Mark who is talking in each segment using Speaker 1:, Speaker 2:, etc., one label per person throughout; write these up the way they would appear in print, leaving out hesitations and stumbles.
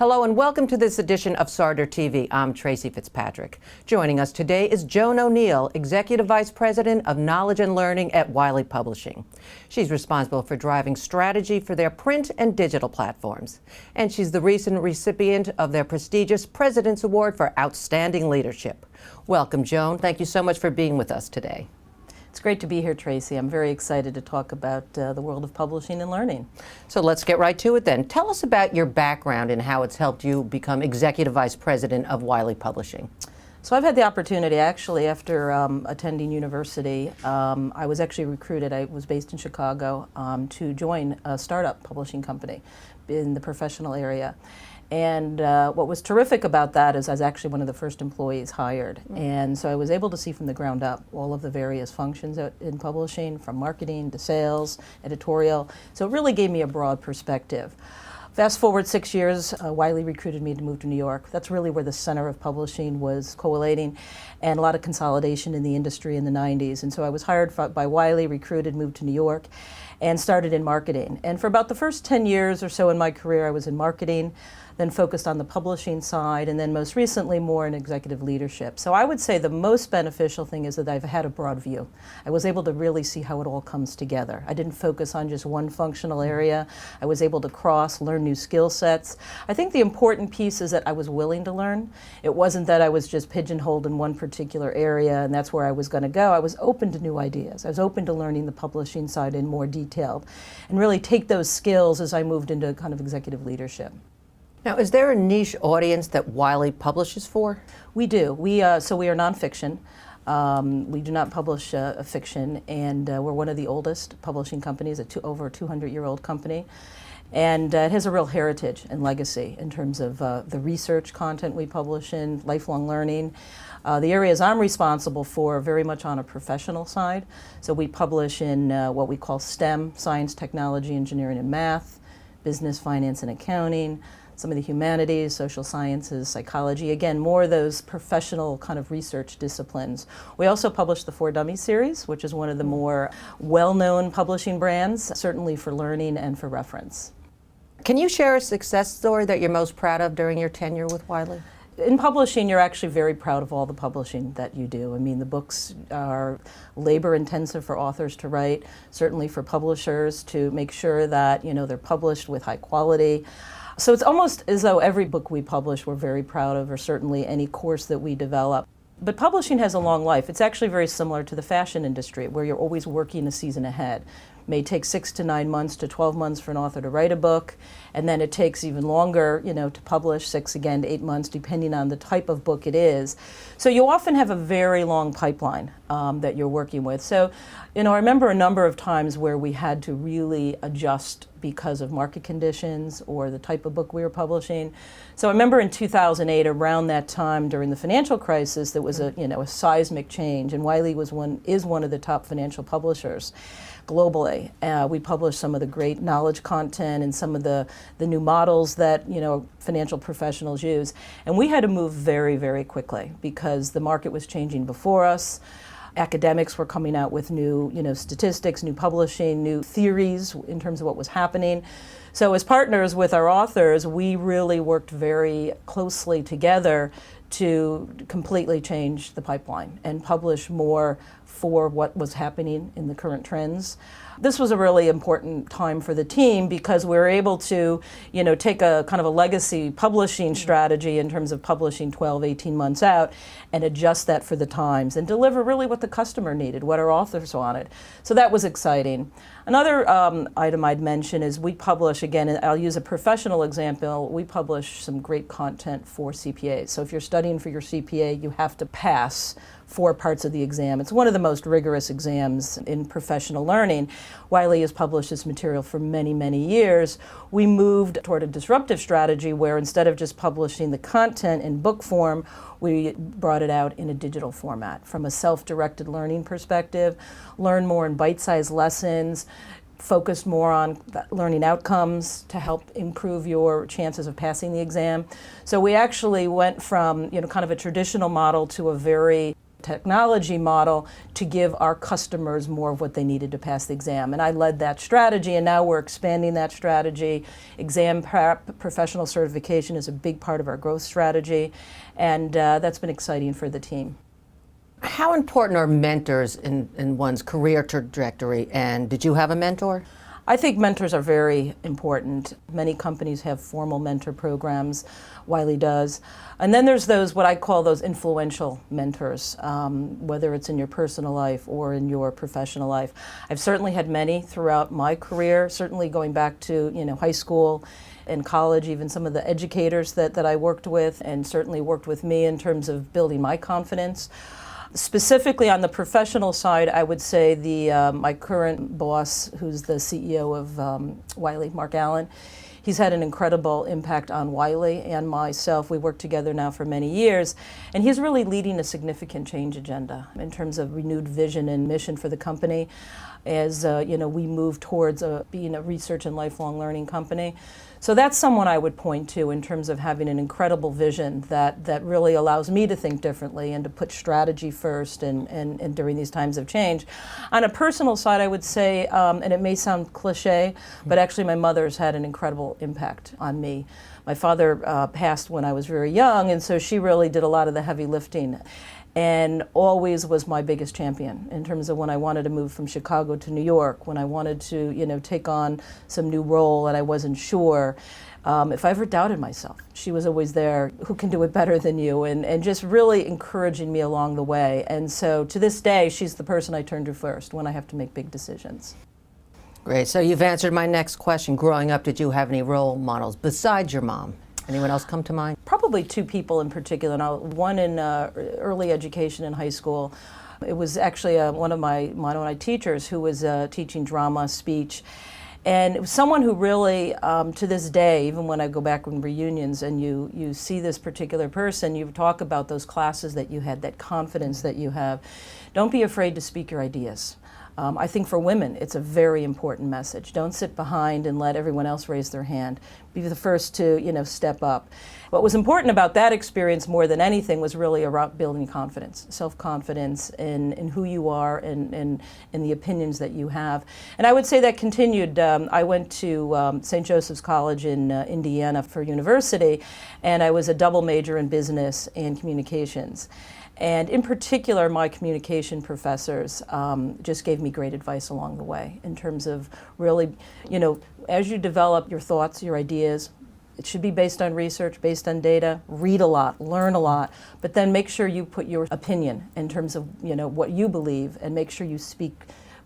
Speaker 1: Hello and welcome to this edition of SarderTV. I'm Tracy Fitzpatrick. Joining us today is Joan O'Neill, Executive Vice President of Knowledge and Learning at Wiley Publishing. She's responsible for driving strategy for their print and digital platforms. And she's the recent recipient of their prestigious President's Award for Outstanding Leadership. Welcome, Joan. Thank you so much for being with us today.
Speaker 2: It's great to be here, Tracy. I'm very excited to talk about the world of publishing and learning.
Speaker 1: So let's get right to it then. Tell us about your background and how it's helped you become Executive Vice President of Wiley Publishing.
Speaker 2: So I've had the opportunity, actually, after attending university, I was actually recruited. I was based in Chicago to join a startup publishing company in the professional area. And what was terrific about that is I was actually one of the first employees hired. And so I was able to see from the ground up all of the various functions in publishing, from marketing to sales, editorial. So it really gave me a broad perspective. Fast forward 6 years, Wiley recruited me to move to New York. That's really where the center of publishing was collating, and a lot of consolidation in the industry in the 90s. And so I was hired by Wiley, recruited, moved to New York, and started in marketing. And for about the first 10 years or so in my career, I was in marketing, then focused on the publishing side, and then most recently more in executive leadership. So I would say the most beneficial thing is that I've had a broad view. I was able to really see how it all comes together. I didn't focus on just one functional area. I was able to learn new skill sets. I think the important piece is that I was willing to learn. It wasn't that I was just pigeonholed in one particular area and that's where I was going to go. I was open to new ideas. I was open to learning the publishing side in more detail and really take those skills as I moved into kind of executive leadership.
Speaker 1: Now, is there a niche audience that Wiley publishes for?
Speaker 2: We do. So we are nonfiction. We do not publish fiction, and we're one of the oldest publishing companies, over a 200-year-old company. And it has a real heritage and legacy in terms of the research content we publish in, lifelong learning. The areas I'm responsible for are very much on a professional side. So we publish in what we call STEM, science, technology, engineering, and math, business, finance, and accounting, some of the humanities, social sciences, psychology, again, more of those professional kind of research disciplines. We also publish the For Dummies series, which is one of the more well-known publishing brands, certainly for learning and for reference.
Speaker 1: Can you share a success story that you're most proud of during your tenure with Wiley?
Speaker 2: In publishing, you're actually very proud of all the publishing that you do. I mean, the books are labor-intensive for authors to write, certainly for publishers to make sure that, they're published with high quality. So it's almost as though every book we publish we're very proud of, or certainly any course that we develop. But publishing has a long life. It's actually very similar to the fashion industry, where you're always working a season ahead. It may take 6 to 9 months to 12 months for an author to write a book, and then it takes even longer, to publish, 6 again to 8 months, depending on the type of book it is. So you often have a very long pipeline that you're working with. So, I remember a number of times where we had to really adjust because of market conditions or the type of book we were publishing. So I remember in 2008, around that time during the financial crisis, there was a seismic change, and Wiley is one of the top financial publishers globally. We published some of the great knowledge content and some of the new models that financial professionals use, and we had to move very, very quickly because the market was changing before us. Academics were coming out with new, statistics, new publishing, new theories in terms of what was happening. So as partners with our authors, we really worked very closely together to completely change the pipeline and publish more for what was happening in the current trends. This was a really important time for the team because we were able to, take a kind of a legacy publishing strategy in terms of publishing 12, 18 months out and adjust that for the times and deliver really what the customer needed, what our authors wanted. So that was exciting. Another item I'd mention is we publish, again, and I'll use a professional example, we publish some great content for CPAs. So if you're studying for your CPA, you have to pass 4 parts of the exam. It's one of the most rigorous exams in professional learning. Wiley has published this material for many, many years. We moved toward a disruptive strategy where instead of just publishing the content in book form, we brought it out in a digital format from a self-directed learning perspective, learn more in bite-sized lessons, focused more on learning outcomes to help improve your chances of passing the exam. So we actually went from kind of a traditional model to a very technology model to give our customers more of what they needed to pass the exam. And I led that strategy, and now we're expanding that strategy. Exam prep, professional certification is a big part of our growth strategy, and that's been exciting for the team.
Speaker 1: How important are mentors in one's career trajectory, and did you have a mentor?
Speaker 2: I think mentors are very important. Many companies have formal mentor programs. Wiley does. And then there's those, what I call those influential mentors, whether it's in your personal life or in your professional life. I've certainly had many throughout my career, certainly going back to high school and college, even some of the educators that I worked with, and certainly worked with me in terms of building my confidence. Specifically on the professional side, I would say my current boss, who's the CEO of Wiley, Mark Allen, he's had an incredible impact on Wiley and myself. We worked together now for many years, and he's really leading a significant change agenda in terms of renewed vision and mission for the company as we move towards being a research and lifelong learning company. So that's someone I would point to in terms of having an incredible vision that really allows me to think differently and to put strategy first and during these times of change. On a personal side, I would say, and it may sound cliche, but actually my mother's had an incredible impact on me. My father passed when I was very young, and so she really did a lot of the heavy lifting, and always was my biggest champion in terms of when I wanted to move from Chicago to New York, when I wanted to take on some new role and I wasn't sure. If I ever doubted myself, she was always there, who can do it better than you, and just really encouraging me along the way. And so to this day, she's the person I turn to first when I have to make big decisions.
Speaker 1: Great. So you've answered my next question. Growing up, did you have any role models besides your mom? Anyone else come to mind?
Speaker 2: Probably two people in particular. Now, one in early education in high school. It was actually one of my teachers who was teaching drama, speech. And it was someone who really, to this day, even when I go back in reunions and you see this particular person, you talk about those classes that you had, that confidence that you have. Don't be afraid to speak your ideas. I think for women, it's a very important message. Don't sit behind and let everyone else raise their hand. Be the first to, step up. What was important about that experience more than anything was really around building confidence, self-confidence in who you are and in the opinions that you have. And I would say that continued. I went to St. Joseph's College in Indiana for university, and I was a double major in business and communications. And in particular, my communication professors just gave me great advice along the way in terms of really, as you develop your thoughts, your ideas, it should be based on research, based on data, read a lot, learn a lot, but then make sure you put your opinion in terms of, what you believe, and make sure you speak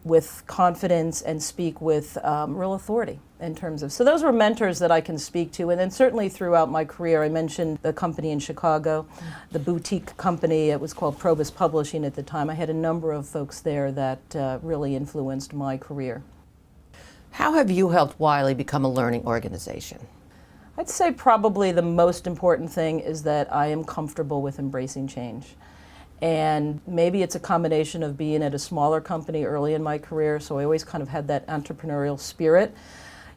Speaker 2: with confidence and speak with real authority in terms of. So those were mentors that I can speak to. And then certainly throughout my career, I mentioned the company in Chicago, the boutique company. It was called Probus Publishing at the time. I had a number of folks there that really influenced my career.
Speaker 1: How have you helped Wiley become a learning organization?
Speaker 2: I'd say probably the most important thing is that I am comfortable with embracing change. And maybe it's a combination of being at a smaller company early in my career, so I always kind of had that entrepreneurial spirit.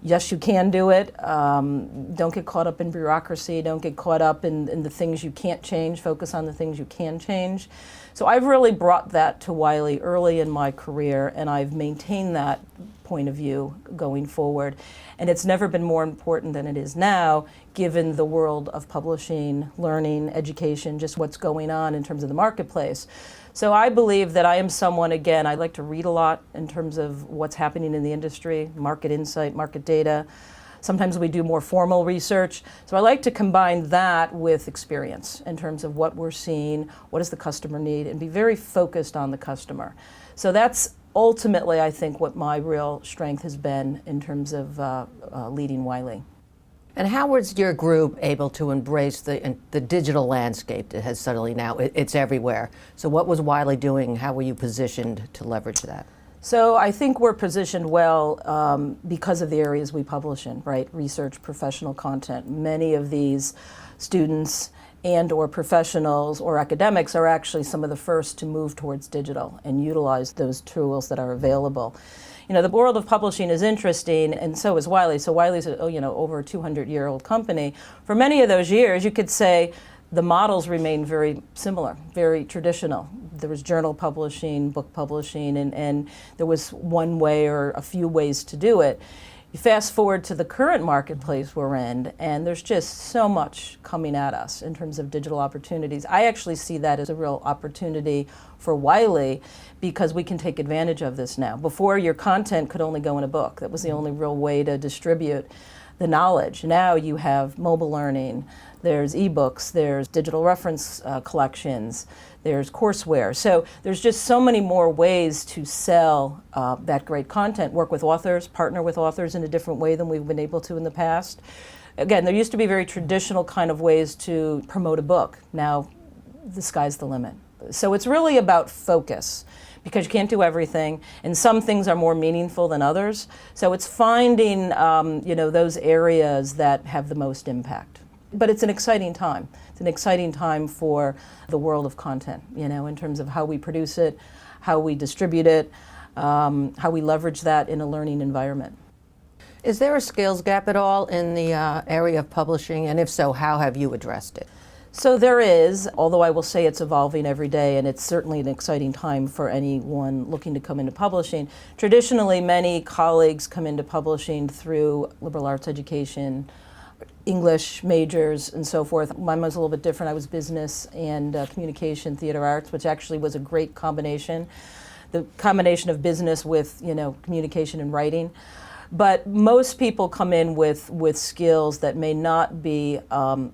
Speaker 2: Yes, you can do it. Don't get caught up in bureaucracy. Don't get caught up in the things you can't change. Focus on the things you can change. So I've really brought that to Wiley early in my career, and I've maintained that point of view going forward. And it's never been more important than it is now, given the world of publishing, learning, education, just what's going on in terms of the marketplace. So I believe that I am someone, again, I like to read a lot in terms of what's happening in the industry, market insight, market data. Sometimes we do more formal research. So I like to combine that with experience in terms of what we're seeing, what does the customer need, and be very focused on the customer. So that's ultimately, I think, what my real strength has been in terms of leading Wiley.
Speaker 1: And how was your group able to embrace the digital landscape that has suddenly now, it's everywhere? So what was Wiley doing? How were you positioned to leverage that?
Speaker 2: So I think we're positioned well because of the areas we publish in, right? Research, professional content. Many of these students and or professionals or academics are actually some of the first to move towards digital and utilize those tools that are available. The world of publishing is interesting, and so is Wiley. So Wiley's over a 200-year-old company. For many of those years, you could say the models remain very similar, very traditional. There was journal publishing, book publishing, and there was one way or a few ways to do it. You fast forward to the current marketplace we're in, and there's just so much coming at us in terms of digital opportunities. I actually see that as a real opportunity for Wiley because we can take advantage of this now. Before, your content could only go in a book. That was the only real way to distribute the knowledge. Now you have mobile learning, there's ebooks, there's digital reference collections, there's courseware. So there's just so many more ways to sell that great content, work with authors, partner with authors in a different way than we've been able to in the past. Again, there used to be very traditional kind of ways to promote a book. Now the sky's the limit. So it's really about focus, because you can't do everything, and some things are more meaningful than others. So it's finding those areas that have the most impact. But it's an exciting time. It's an exciting time for the world of content, in terms of how we produce it, how we distribute it, how we leverage that in a learning environment.
Speaker 1: Is there a skills gap at all in the area of publishing? And if so, how have you addressed it?
Speaker 2: So there is, although I will say it's evolving every day, and it's certainly an exciting time for anyone looking to come into publishing. Traditionally, many colleagues come into publishing through liberal arts education, English majors, and so forth. Mine was a little bit different. I was business and communication, theater arts, which actually was a great combination. The combination of business with, communication and writing. But most people come in with skills that may not be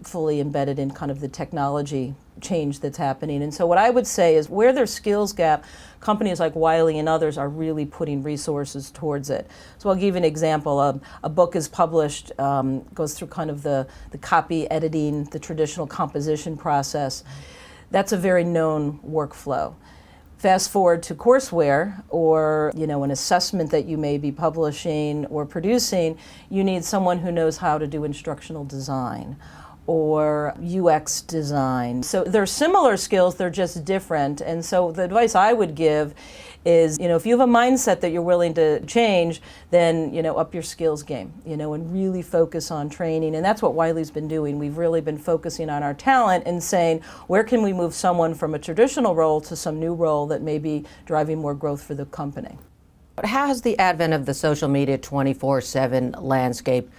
Speaker 2: fully embedded in kind of the technology change that's happening. And so what I would say is where there's skills gap, companies like Wiley and others are really putting resources towards it. So I'll give you an example. A book is published, goes through kind of the copy editing, the traditional composition process. That's a very known workflow. Fast forward to courseware or an assessment that you may be publishing or producing, you need someone who knows how to do instructional design or UX design. So they're similar skills, they're just different. And so the advice I would give is, if you have a mindset that you're willing to change, then, up your skills game, and really focus on training. And that's what Wiley's been doing. We've really been focusing on our talent and saying, where can we move someone from a traditional role to some new role that may be driving more growth for the company?
Speaker 1: How has the advent of the social media 24/7 landscape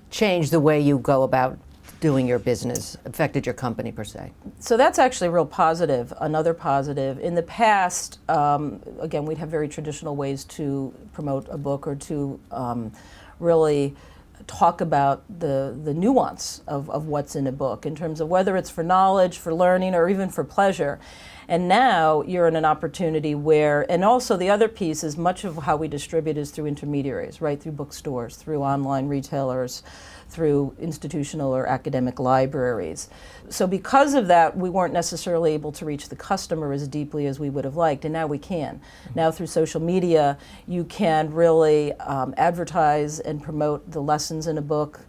Speaker 1: changed the way you go about doing your business, affected your company per se?
Speaker 2: So that's actually real positive, another positive. In the past, again, we'd have very traditional ways to promote a book or to really talk about the nuance of what's in a book in terms of whether it's for knowledge, for learning, or even for pleasure. And now you're in an opportunity where, and also the other piece is much of how we distribute is through intermediaries, right? Through bookstores, through online retailers, through institutional or academic libraries. So because of that, we weren't necessarily able to reach the customer as deeply as we would have liked, and now we can. Now through social media, you can really advertise and promote the lessons in a book,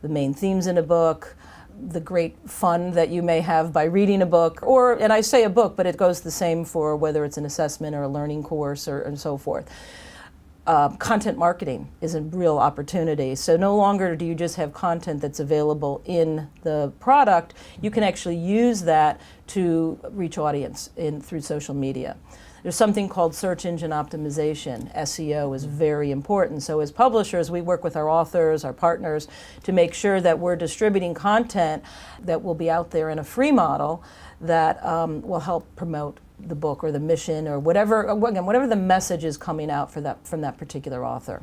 Speaker 2: the main themes in a book, the great fun that you may have by reading a book, and I say a book, but it goes the same for whether it's an assessment or a learning course and so forth. Content marketing is a real opportunity. So no longer do you just have content that's available in the product, you can actually use that to reach audience through social media. There's something called search engine optimization. SEO is very important. So as publishers, we work with our authors, our partners, to make sure that we're distributing content that will be out there in a free model that will help promote the book or the mission or whatever the message is coming out from that particular author.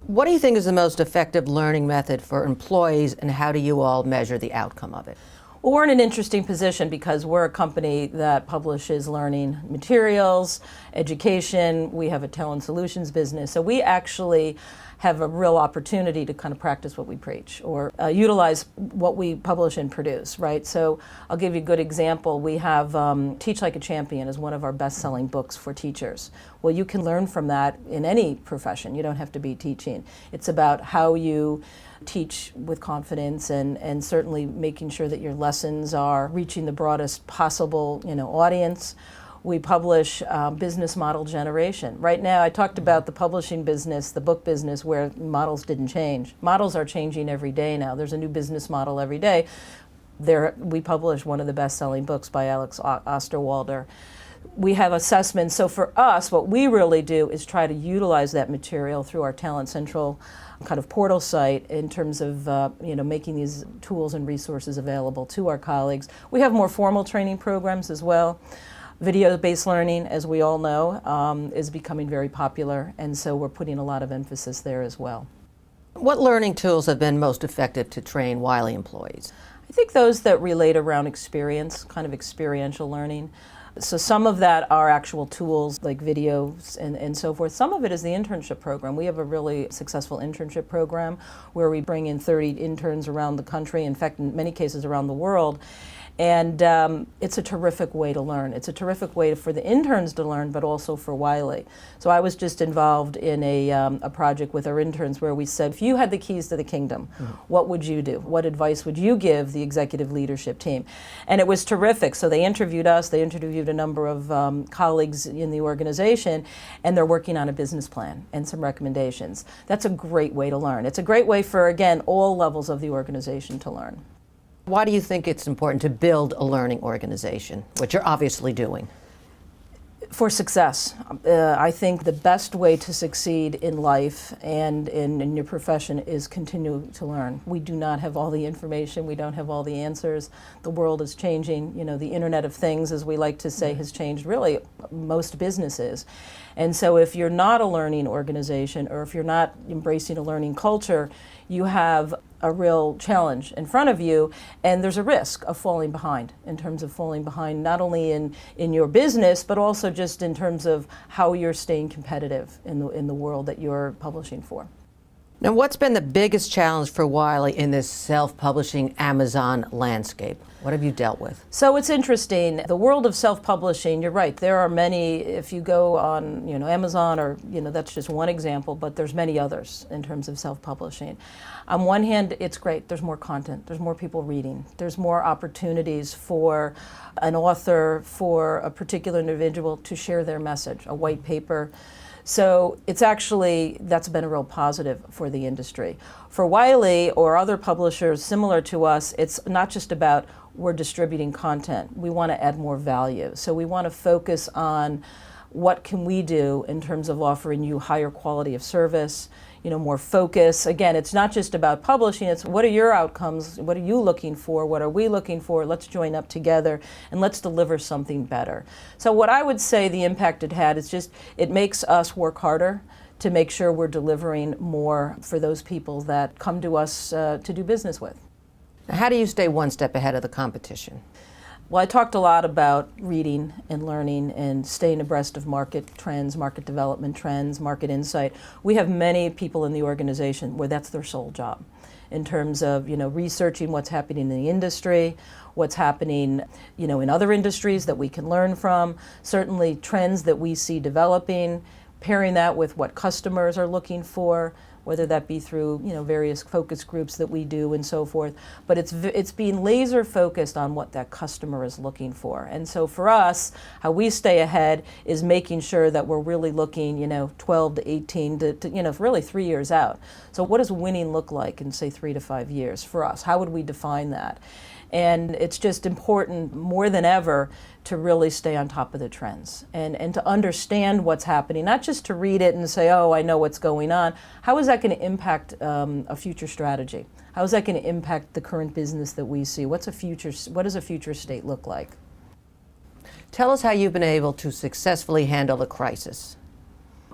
Speaker 1: What do you think is the most effective learning method for employees, and how do you all measure the outcome of it?
Speaker 2: Well, we're in an interesting position because we're a company that publishes learning materials, education. We have a talent solutions business. So we actually have a real opportunity to kind of practice what we preach or utilize what we publish and produce, right? So I'll give you a good example. We have Teach Like a Champion is one of our best-selling books for teachers. Well, you can learn from that in any profession. You don't have to be teaching. It's about how you teach with confidence and certainly making sure that your lessons are reaching the broadest possible audience. We publish business model generation. Right now, I talked about the publishing business, the book business, where models didn't change. Models are changing every day now. There's a new business model every day. We published one of the best-selling books by Alex Osterwalder. We have assessments. So for us, what we really do is try to utilize that material through our Talent Central kind of portal site in terms of making these tools and resources available to our colleagues. We have more formal training programs as well. Video-based learning, as we all know, is becoming very popular, and so we're putting a lot of emphasis there as well.
Speaker 1: What learning tools have been most effective to train Wiley employees?
Speaker 2: I think those that relate around experience, kind of experiential learning. So some of that are actual tools like videos and so forth. Some of it is the internship program. We have a really successful internship program where we bring in 30 interns around the country, in fact, in many cases around the world. And it's a terrific way to learn. It's a terrific way for the interns to learn, but also for Wiley. So I was just involved in a project with our interns where we said, if you had the keys to the kingdom, what would you do? What advice would you give the executive leadership team? And it was terrific. So they interviewed us, they interviewed a number of colleagues in the organization, and they're working on a business plan and some recommendations. That's a great way to learn. It's a great way for, again, all levels of the organization to learn.
Speaker 1: Why do you think it's important to build a learning organization, which you're obviously doing?
Speaker 2: For success. I think the best way to succeed in life and in your profession is continue to learn. We do not have all the information. We don't have all the answers. The world is changing. You know, the Internet of Things, as we like to say, has changed really most businesses. And so if you're not a learning organization, or if you're not embracing a learning culture, you have a real challenge in front of you, and there's a risk of falling behind, in terms of falling behind not only in your business, but also just in terms of how you're staying competitive in the world that you're publishing for.
Speaker 1: Now, what's been the biggest challenge for Wiley in this self-publishing Amazon landscape? What have you dealt with?
Speaker 2: So it's interesting. The world of self-publishing, you're right, there are many. If you go on Amazon, or that's just one example, but there's many others in terms of self-publishing. On one hand, it's great. There's more content. There's more people reading. There's more opportunities for an author, for a particular individual to share their message, a white paper. So that's been a real positive for the industry. For Wiley or other publishers similar to us, it's not just about we're distributing content. We want to add more value. So we want to focus on what can we do in terms of offering you higher quality of service, more focus. Again, it's not just about publishing, it's what are your outcomes, what are you looking for, what are we looking for, let's join up together and let's deliver something better. So what I would say the impact it had is just, it makes us work harder to make sure we're delivering more for those people that come to us to do business with.
Speaker 1: Now, how do you stay one step ahead of the competition?
Speaker 2: Well, I talked a lot about reading and learning and staying abreast of market trends, market development trends, market insight. We have many people in the organization where that's their sole job, in terms of researching what's happening in the industry, what's happening in other industries that we can learn from, certainly trends that we see developing, pairing that with what customers are looking for, whether that be through various focus groups that we do and so forth. But it's being laser focused on what that customer is looking for. And so for us, how we stay ahead is making sure that we're really looking 12 to 18 to really 3 years out. So what does winning look like in, say, 3 to 5 years for us? How would we define that? And it's just important more than ever to really stay on top of the trends and to understand what's happening, not just to read it and say, oh, I know what's going on. How is that going to impact a future strategy? How is that going to impact the current business that we see? What does a future state look like?
Speaker 1: Tell us how you've been able to successfully handle the crisis.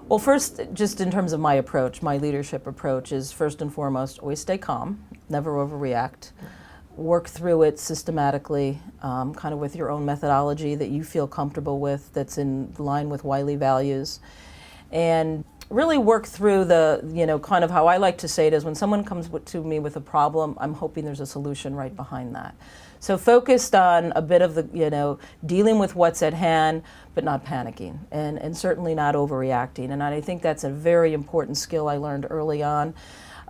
Speaker 2: Well, first, just in terms of my approach, my leadership approach is first and foremost, always stay calm, never overreact. Work through it systematically, kind of with your own methodology that you feel comfortable with, that's in line with Wiley values. And really work through the, kind of how I like to say it is, when someone comes to me with a problem, I'm hoping there's a solution right behind that. So focused on a bit of the, dealing with what's at hand, but not panicking, and certainly not overreacting. And I think that's a very important skill I learned early on.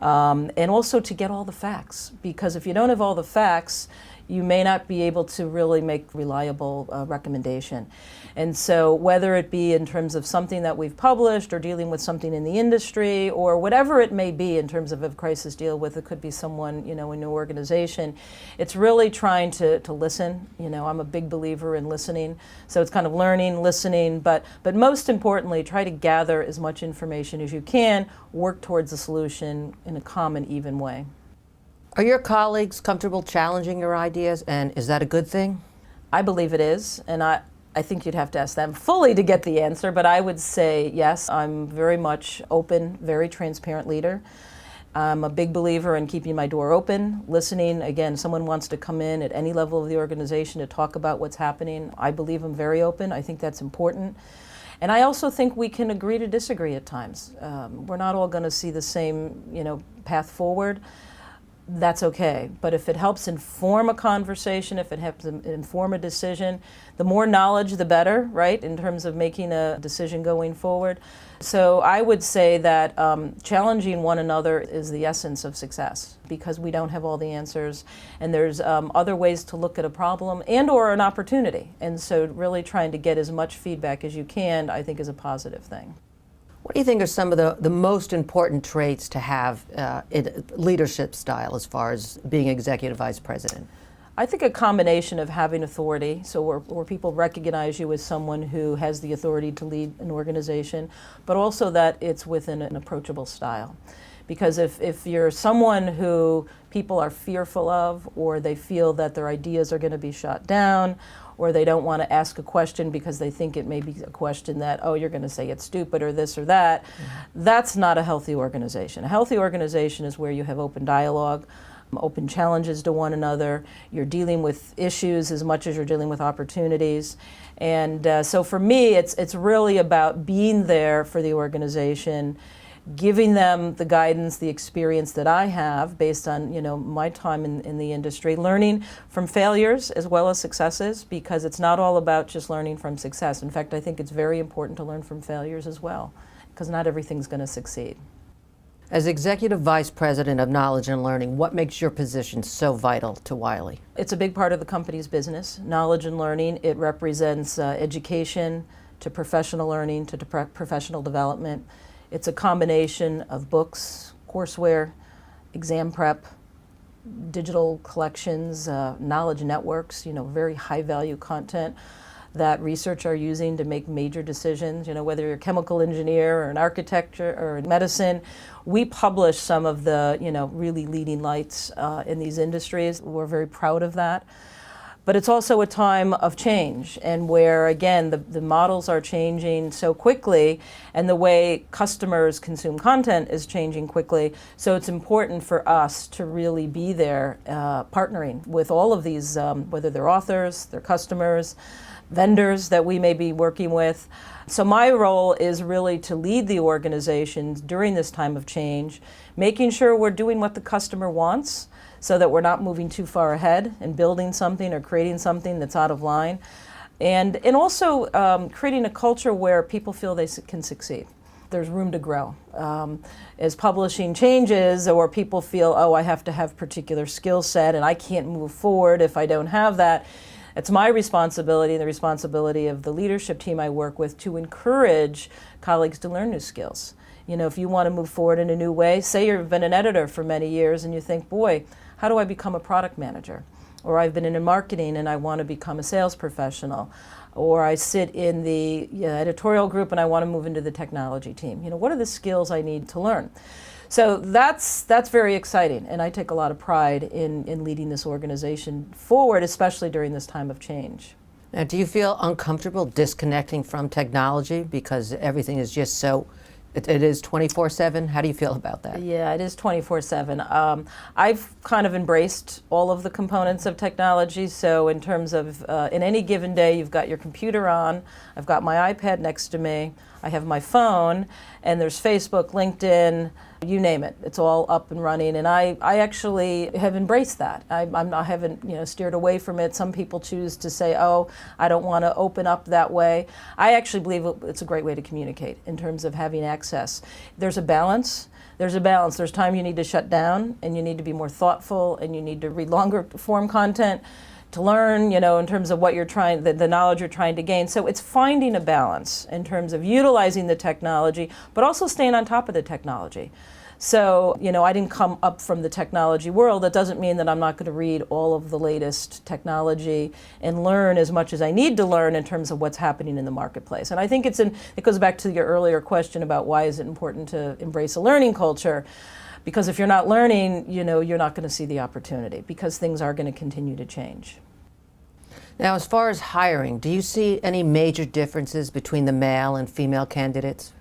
Speaker 2: And also to get all the facts, because if you don't have all the facts, you may not be able to really make reliable recommendation. And so whether it be in terms of something that we've published or dealing with something in the industry or whatever it may be in terms of a crisis deal with, it could be someone, in your organization, it's really trying to listen. I'm a big believer in listening. So it's kind of learning, listening, but most importantly, try to gather as much information as you can, work towards a solution in a calm and even way.
Speaker 1: Are your colleagues comfortable challenging your ideas, and is that a good thing?
Speaker 2: I believe it is, and I think you'd have to ask them fully to get the answer, but I would say yes, I'm very much open, very transparent leader. I'm a big believer in keeping my door open, listening. Again, someone wants to come in at any level of the organization to talk about what's happening. I believe I'm very open. I think that's important. And I also think we can agree to disagree at times. We're not all going to see the same, path forward. That's okay. But if it helps inform a conversation, if it helps inform a decision, the more knowledge, the better, right, in terms of making a decision going forward. So I would say that challenging one another is the essence of success, because we don't have all the answers, and there's other ways to look at a problem and or an opportunity. And so really trying to get as much feedback as you can, I think, is a positive thing.
Speaker 1: What do you think are some of the most important traits to have in leadership style as far as being executive vice president?
Speaker 2: I think a combination of having authority, so where people recognize you as someone who has the authority to lead an organization, but also that it's within an approachable style. Because if you're someone who people are fearful of, or they feel that their ideas are going to be shot down, or they don't want to ask a question because they think it may be a question that, oh, you're going to say it's stupid or this or that, that's not a healthy organization. A healthy organization is where you have open dialogue, open challenges to one another, you're dealing with issues as much as you're dealing with opportunities. And so for me, it's really about being there for the organization, giving them the guidance, the experience that I have based on my time in the industry, learning from failures as well as successes, because it's not all about just learning from success. In fact, I think it's very important to learn from failures as well, because not everything's going to succeed.
Speaker 1: As Executive Vice President of Knowledge and Learning, what makes your position so vital to Wiley?
Speaker 2: It's a big part of the company's business, knowledge and learning. It represents education to professional learning to professional development. It's a combination of books, courseware, exam prep, digital collections, knowledge networks, very high value content that research are using to make major decisions, whether you're a chemical engineer or an architecture or in medicine. We publish some of the, really leading lights in these industries. We're very proud of that. But it's also a time of change, and where, again, the models are changing so quickly, and the way customers consume content is changing quickly. So it's important for us to really be there, partnering with all of these, whether they're authors, they're customers, vendors that we may be working with. So my role is really to lead the organizations during this time of change, making sure we're doing what the customer wants, so that we're not moving too far ahead and building something or creating something that's out of line. And also creating a culture where people feel they can succeed. There's room to grow. As publishing changes, or people feel, oh, I have to have particular skill set and I can't move forward if I don't have that, it's my responsibility and the responsibility of the leadership team I work with to encourage colleagues to learn new skills. If you want to move forward in a new way, say you've been an editor for many years and you think, boy, how do I become a product manager? Or I've been in marketing and I want to become a sales professional. Or I sit in the editorial group and I want to move into the technology team. What are the skills I need to learn? So that's very exciting, and I take a lot of pride in leading this organization forward, especially during this time of change.
Speaker 1: Now, do you feel uncomfortable disconnecting from technology because everything is just so it is 24/7? How do you feel about that?
Speaker 2: Yeah, it is 24/7. I've kind of embraced all of the components of technology. So in terms of in any given day, you've got your computer on, I've got my iPad next to me, I have my phone, and there's Facebook, LinkedIn, you name it. It's all up and running, and I actually have embraced that. I haven't steered away from it. Some people choose to say, oh, I don't want to open up that way. I actually believe it's a great way to communicate in terms of having access. There's a balance. there's a balance. There's time you need to shut down, and you need to be more thoughtful, and you need to read longer form content to learn, in terms of what you're trying, the knowledge you're trying to gain. So it's finding a balance in terms of utilizing the technology, but also staying on top of the technology. So, I didn't come up from the technology world. That doesn't mean that I'm not going to read all of the latest technology and learn as much as I need to learn in terms of what's happening in the marketplace. And I think it goes back to your earlier question about why is it important to embrace a learning culture. Because if you're not learning, you're not going to see the opportunity, because things are going to continue to change.
Speaker 1: Now, as far as hiring, do you see any major differences between the male and female candidates?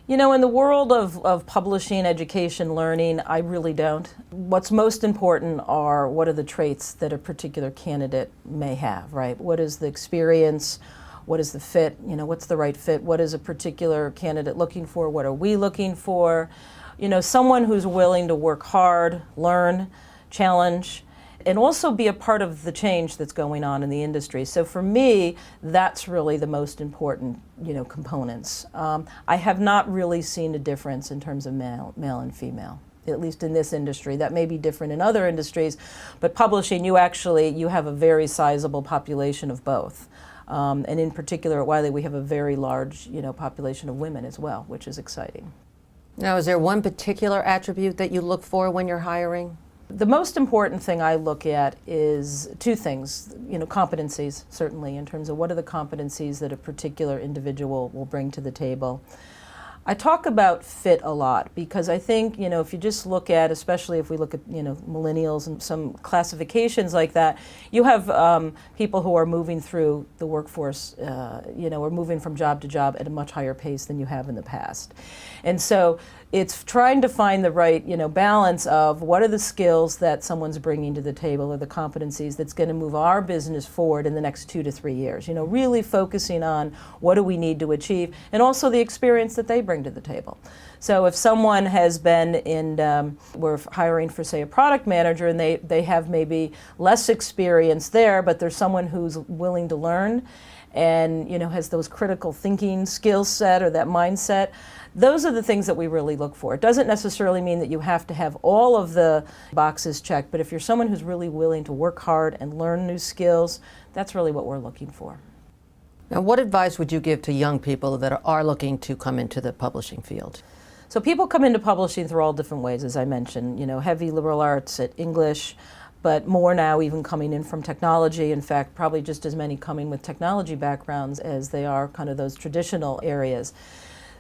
Speaker 2: In the world of publishing, education, learning, I really don't. What's most important are what are the traits that a particular candidate may have, right? What is the experience? What is the fit? What's the right fit? What is a particular candidate looking for? What are we looking for? Someone who's willing to work hard, learn, challenge, and also be a part of the change that's going on in the industry. So for me, that's really the most important, components. I have not really seen a difference in terms of male and female, at least in this industry. That may be different in other industries, but publishing, you have a very sizable population of both. And in particular at Wiley, we have a very large, population of women as well, which is exciting.
Speaker 1: Now, is there one particular attribute that you look for when you're hiring?
Speaker 2: The most important thing I look at is two things, competencies, certainly, in terms of what are the competencies that a particular individual will bring to the table. I talk about fit a lot because I think, if you just look at, especially if we look at, millennials and some classifications like that, you have people who are moving through the workforce, or moving from job to job at a much higher pace than you have in the past. And so it's trying to find the right, balance of what are the skills that someone's bringing to the table or the competencies that's going to move our business forward in the next 2 to 3 years. Really focusing on what do we need to achieve, and also the experience that they bring to the table. So if someone has been we're hiring for, say, a product manager, and they have maybe less experience there, but there's someone who's willing to learn and has those critical thinking skill set or that mindset. Those are the things that we really look for. It doesn't necessarily mean that you have to have all of the boxes checked, but if you're someone who's really willing to work hard and learn new skills, that's really what we're looking for.
Speaker 1: Now, what advice would you give to young people that are looking to come into the publishing field?
Speaker 2: So people come into publishing through all different ways, as I mentioned, heavy liberal arts at English, but more now even coming in from technology. In fact, probably just as many coming with technology backgrounds as they are kind of those traditional areas.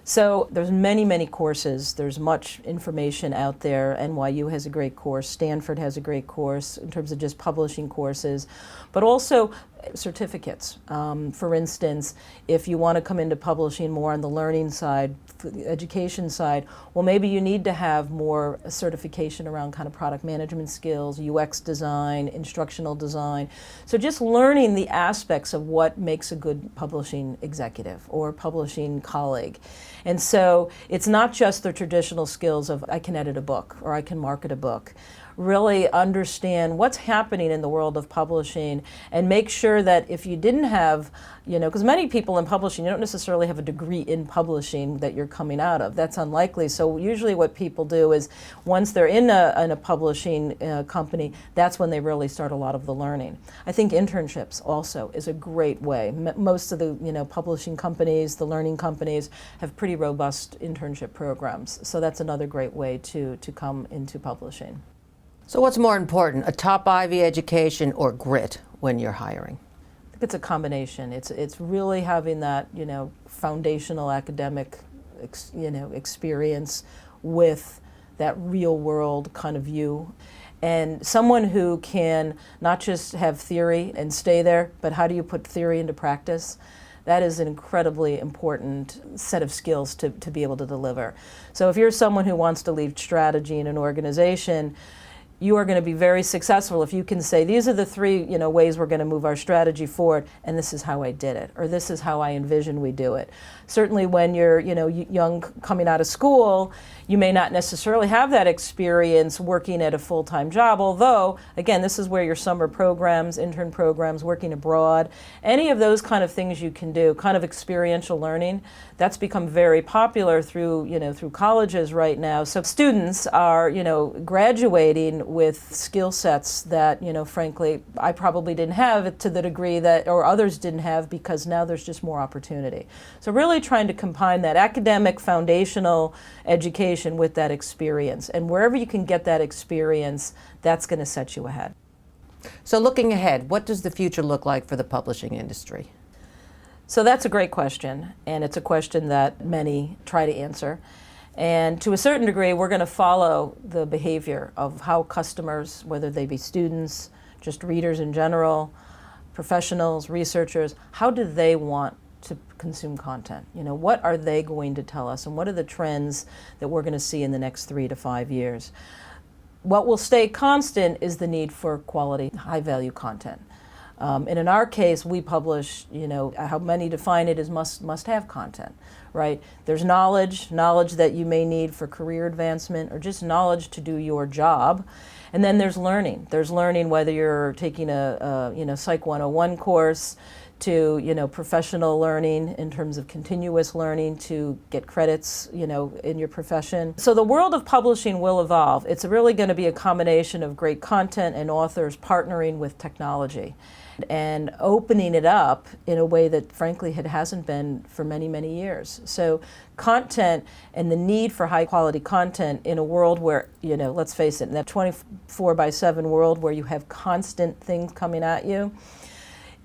Speaker 2: So there's many, many courses. There's much information out there. NYU has a great course. Stanford has a great course in terms of just publishing courses, but also certificates. For instance, if you want to come into publishing more on the learning side, the education side, well, maybe you need to have more certification around kind of product management skills, UX design, instructional design. So just learning the aspects of what makes a good publishing executive or publishing colleague. And so it's not just the traditional skills of I can edit a book or I can market a book. Really understand what's happening in the world of publishing and make sure that if you didn't have, because many people in publishing, you don't necessarily have a degree in publishing that you're coming out of. That's unlikely. So usually what people do is once they're in a publishing company, that's when they really start a lot of the learning. I think internships also is a great way. Most of the publishing companies, the learning companies, have pretty robust internship programs. So that's another great way to come into publishing.
Speaker 1: So what's more important, a top Ivy education or grit when you're hiring?
Speaker 2: I think it's a combination. It's really having that, foundational academic, experience with that real world kind of view. And someone who can not just have theory and stay there, but how do you put theory into practice? That is an incredibly important set of skills to be able to deliver. So if you're someone who wants to lead strategy in an organization, you are going to be very successful if you can say, these are the three, ways we're going to move our strategy forward, and this is how I did it, or this is how I envision we do it. Certainly when you're, young, coming out of school, you may not necessarily have that experience working at a full-time job, although, again, this is where your summer programs, intern programs, working abroad, any of those kind of things you can do, kind of experiential learning, that's become very popular through, through colleges right now. So students are, graduating with skill sets that, frankly, I probably didn't have to the degree that, or others didn't have, because now there's just more opportunity. So really trying to combine that academic foundational education with that experience. And wherever you can get that experience, that's going to set you ahead.
Speaker 1: So looking ahead, what does the future look like for the publishing industry?
Speaker 2: So that's a great question, and it's a question that many try to answer. And to a certain degree, we're going to follow the behavior of how customers, whether they be students, just readers in general, professionals, researchers, how do they want to consume content? What are they going to tell us, and what are the trends that we're going to see in the next 3 to 5 years? What will stay constant is the need for quality, high-value content. And in our case, we publish, how many define it as must-have content, right? There's knowledge that you may need for career advancement, or just knowledge to do your job. And then there's learning. There's learning whether you're taking a Psych 101 course, to professional learning in terms of continuous learning to get credits in your profession. So the world of publishing will evolve. It's really going to be a combination of great content and authors partnering with technology and opening it up in a way that frankly it hasn't been for many, many years. So content and the need for high quality content in a world where, let's face it, in that 24/7 world where you have constant things coming at you,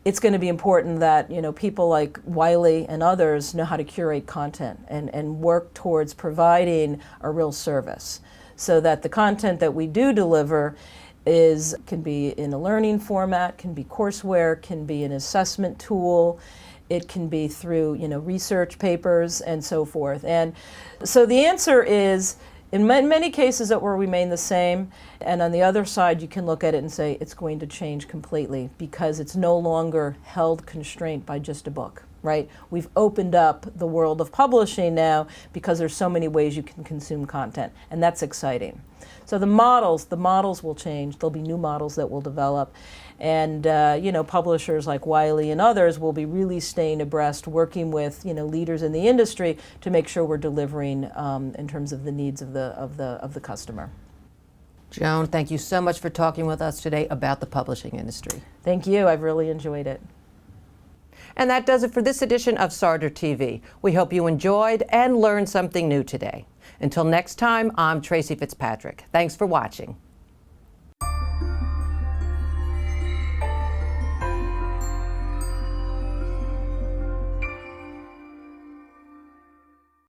Speaker 2: it's going to be important that people like Wileys and others know how to curate content and work towards providing a real service, so that the content that we do deliver can be in a learning format, can be courseware, can be an assessment tool, it can be through research papers and so forth. And so the answer is, in many cases it will remain the same, and on the other side you can look at it and say it's going to change completely, because it's no longer held constraint by just a book, right? We've opened up the world of publishing now because there's so many ways you can consume content, and that's exciting. So the models will change. There'll be new models that will develop, and publishers like Wileys and others will be really staying abreast, working with leaders in the industry to make sure we're delivering in terms of the needs of the customer.
Speaker 1: Joan, thank you so much for talking with us today about the publishing industry.
Speaker 2: Thank you. I've really enjoyed it.
Speaker 1: And that does it for this edition of SarderTV. We hope you enjoyed and learned something new today. Until next time, I'm Tracy Fitzpatrick. Thanks for watching.